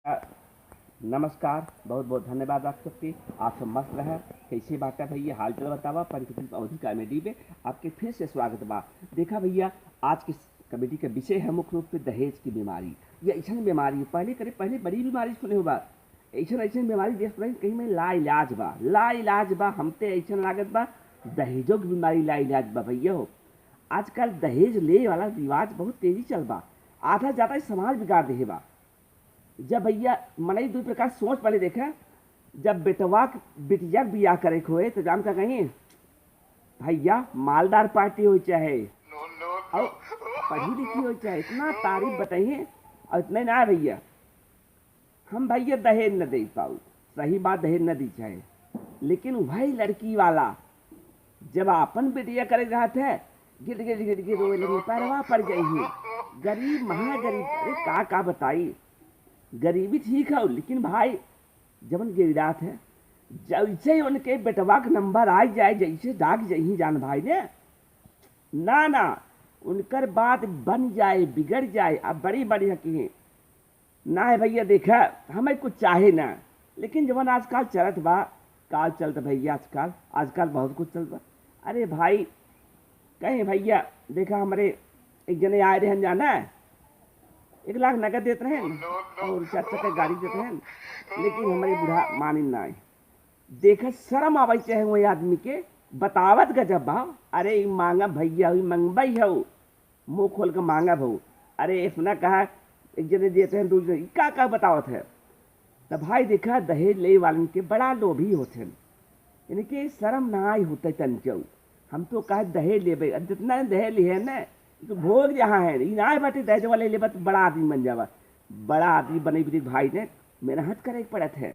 अ, नमस्कार, बहुत बहुत धन्यवाद आप सबके। आप सब मस्त रहे। कैसे बाटा भैया हाल चाल बतावा पंचकुटित अवधि कॉमेडी में आपके फिर से स्वागत बा। देखा भैया, आज के कमेटी का विषय है मुख्य रूप से दहेज की बीमारी। ये ऐसा बीमारी पहले बड़ी बीमारी सुने हो बा। ऐसा बीमारी देश में कहीं में ला इलाज बा हमते ऐसा लागत बा। दहेजों की बीमारी ला इलाज बा भैया हो। आजकल दहेज ले वाला रिवाज बहुत तेजी चल बा। आधा ज्यादा समाज बिगाड़ दे बा। जब भैया मनई दू प्रकार सोच पहले देखा। जब बेटवा बिटिया के बियाह करे के होए तो जान का कहीं भैया मालदार पार्टी हो चाहे और पढ़ी लिखी हो चाहे इतना तारीफ बताइए और इतने ना भैया हम भैया दहेज न दे पाऊ। सही बात दहेज न दी चाहे, लेकिन वही लड़की वाला जब अपन बिटिया करे रहा थे गिर गिर रोए लगी पैरवा पड़ गई। गरीब महागरीब अरे का बताई। गरीबी ठीक है लेकिन भाई जबन गिरदात है जैसे ही उनके बेटवा का नंबर आ जाए जैसे डाक जही जान भाई ने ना उनकर बात बन जाए बिगड़ जाए। अब बड़ी बड़ी हकी ना है भैया देखा हमें कुछ चाहे ना, लेकिन जबन आजकल चलत बा काल चलत भैया आजकल बहुत कुछ चलत बा। अरे भाई कहीं भैया देखा हमारे एक जने आए रहे जाना है 1 लाख नगद देते हैं और 4 चक्का गाड़ी देते हैं, लेकिन हमारे बूढ़ा मानी ना आए। देखा शर्म आवे चाहे वही आदमी के बतावत गजब भाव। अरे मांगा भैया मंगबई हो मुंह खोल कर मांगा भाऊ। अरे इतना कहा एक जने देते हैं दूसरे का बतावत है। तो भाई देखा दहेज ले वालन के बड़ा लोभी होते हैं, इनके शर्म ना ही होते तंचऊ। हम तो कहे दहेज ले जितना दहेज ले है ना तो भोग जहाँ है ना बाटे दहेज वाले ले बड़ा आदमी बन जावा। बड़ा आदमी बने भाई ने मेहनत करे पड़त है।